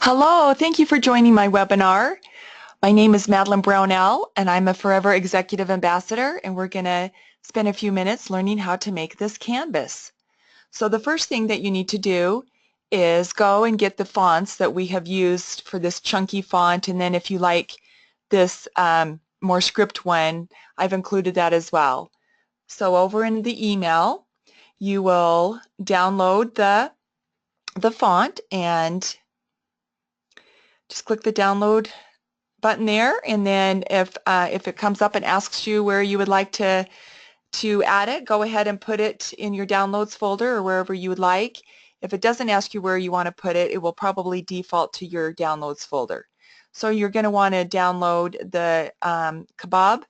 Hello, thank you for joining my webinar. My name is Madeline Brownell and I'm a Forever Executive Ambassador, and we're going to spend a few minutes learning how to make this canvas. So the first thing that you need to do is go and get the fonts that we have used for this chunky font, and then if you like this more script one, I've included that as well. So over in the email, you will download the font and just click the download button there, and then if it comes up and asks you where you would like to add it, go ahead and put it in your downloads folder or wherever you would like. If it doesn't ask you where you want to put it, it will probably default to your downloads folder. So you're going to want to download the Kebab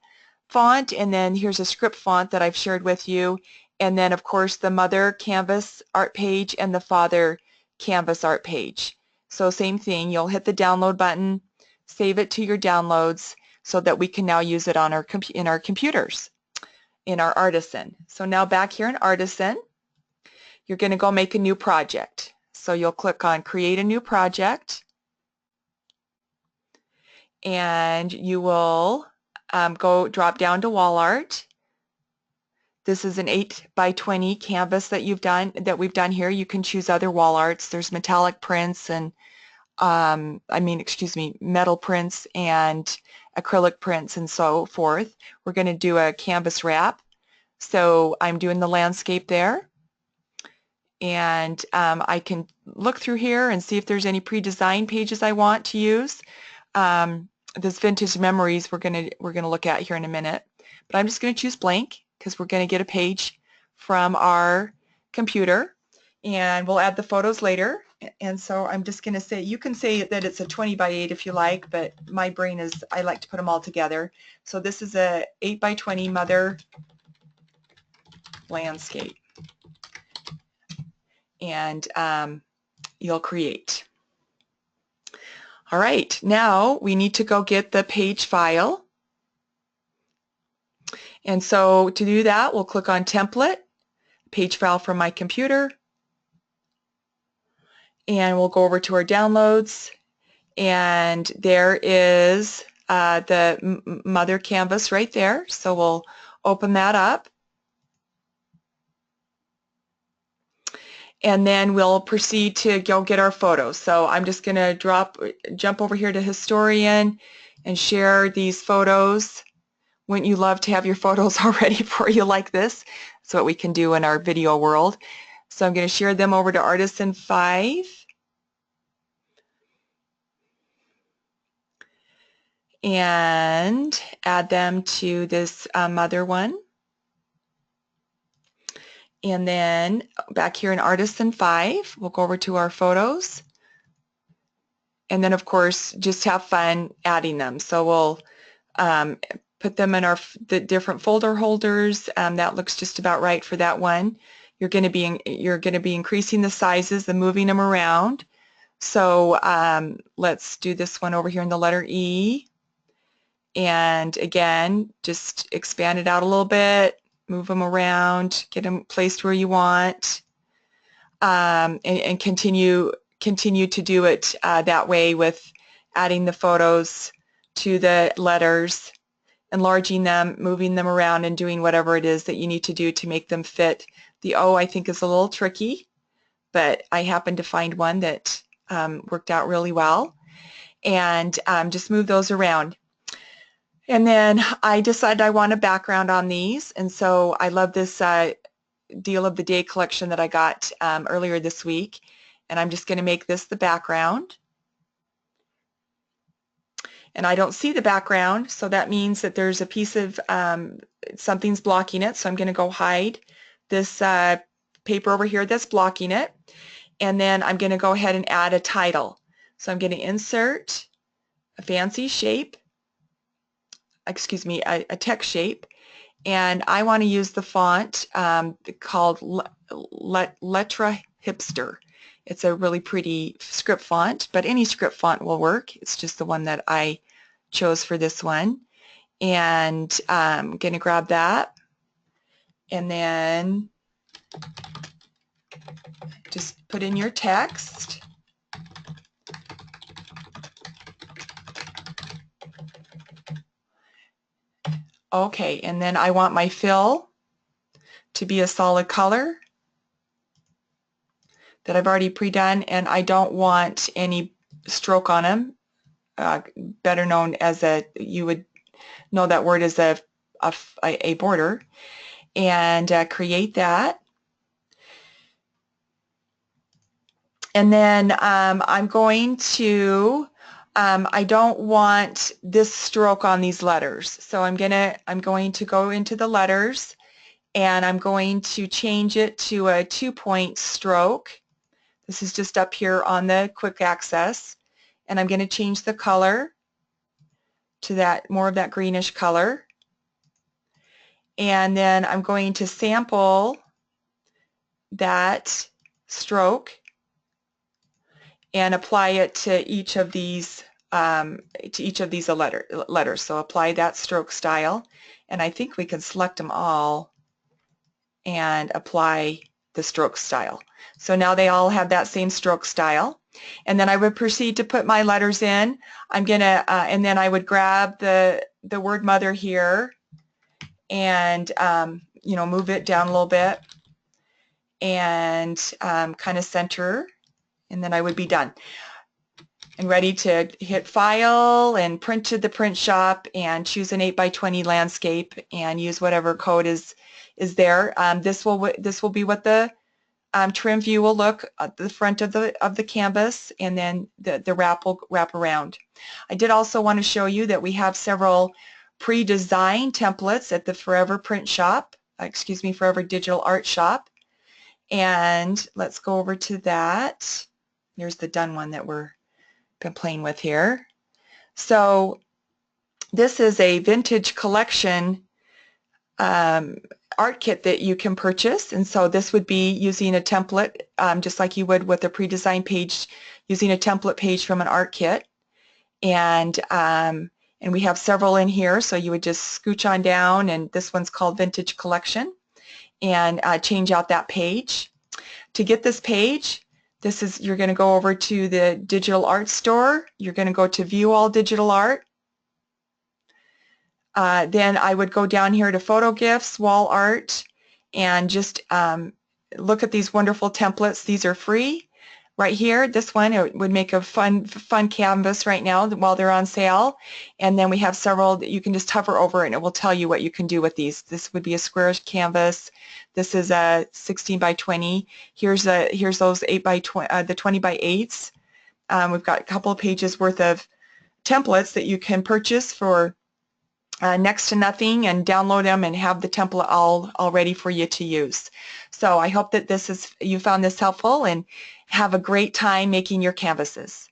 font, and then here's a script font that I've shared with you, and then of course the mother canvas art page and the father canvas art page. So same thing, you'll hit the download button, save it to your downloads so that we can now use it on our computers in our Artisan. So now back here in Artisan, you're going to go make a new project. So you'll click on Create a New Project, and you will go drop down to Wall Art. This is an 8x20 canvas that we've done here. You can choose other wall arts. There's metallic prints and metal prints and acrylic prints and so forth. We're going to do a canvas wrap. So I'm doing the landscape there, and I can look through here and see if there's any pre-designed pages I want to use. This vintage memories we're going to look at here in a minute, but I'm just going to choose blank because we're going to get a page from our computer, and we'll add the photos later. And so I'm just going to say, you can say that it's a 20x8 if you like, but my brain is, I like to put them all together. So this is a 8x20 mother landscape, and you'll create. All right, now we need to go get the page file. And so to do that, we'll click on Template, Page File from my computer, and we'll go over to our downloads, and there is the mother canvas right there. So we'll open that up, and then we'll proceed to go get our photos. So I'm just going to jump over here to Historian and share these photos. Wouldn't you love to have your photos all ready for you like this? That's what we can do in our video world. So I'm going to share them over to Artisan 5. And add them to this mother one. And then back here in Artisan 5, we'll go over to our photos. And then of course, just have fun adding them. So we'll put them in the different folder holders. That looks just about right for that one. You're going to be increasing the sizes and moving them around. So let's do this one over here in the letter E. And again, just expand it out a little bit, move them around, get them placed where you want, and continue to do it that way with adding the photos to the letters, enlarging them, moving them around, and doing whatever it is that you need to do to make them fit. The O, I think, is a little tricky, but I happened to find one that worked out really well. And just move those around. And then I decided I want a background on these, and so I love this Deal of the Day collection that I got earlier this week, and I'm just going to make this the background. And I don't see the background, so that means that there's a piece of something's blocking it, so I'm going to go hide this paper over here that's blocking it, and then I'm going to go ahead and add a title. So I'm going to insert a fancy shape, a text shape, and I want to use the font called Letra Hipster. It's a really pretty script font, but any script font will work. It's just the one that I chose for this one. And I'm going to grab that, and then just put in your text. Okay, and then I want my fill to be a solid color that I've already pre-done, and I don't want any stroke on them, better known as you would know that word as a border, and create that. And then I'm going to, I don't want this stroke on these letters, so I'm going to go into the letters, and I'm going to change it to a 2-point stroke. This is just up here on the quick access, and I'm going to change the color to that more of that greenish color, and then I'm going to sample that stroke and apply it to each of these letters. So apply that stroke style, and I think we can select them all and apply the stroke style. So now they all have that same stroke style, and then I would proceed to put my letters in. I'm gonna and then I would grab the word mother here and you know, move it down a little bit and kind of center, and then I would be done and ready to hit file and print to the print shop and choose an 8x20 landscape and use whatever code is there. This will be what the trim view will look at the front of the canvas, and then the wrap will wrap around. I did also want to show you that we have several pre-designed templates at the Forever Print Shop, Forever Digital Art Shop, and let's go over to that. Here's the done one that we're been playing with here. So this is a vintage collection art kit that you can purchase, and so this would be using a template just like you would with a pre-designed page, using a template page from an art kit, and we have several in here, so you would just scooch on down, and this one's called Vintage Collection, and change out that page. To get this page, you're going to go over to the digital art store. You're going to go to View All Digital Art. Then I would go down here to Photo Gifts, Wall Art, and just look at these wonderful templates. These are free. Right here, this one, it would make a fun canvas right now while they're on sale. And then we have several that you can just hover over, and it will tell you what you can do with these. This would be a square canvas. This is a 16x20. Here's those 8x20, the 20x8s. We've got a couple of pages worth of templates that you can purchase for next to nothing, and download them and have the template all ready for you to use. So I hope that you found this helpful, and have a great time making your canvases.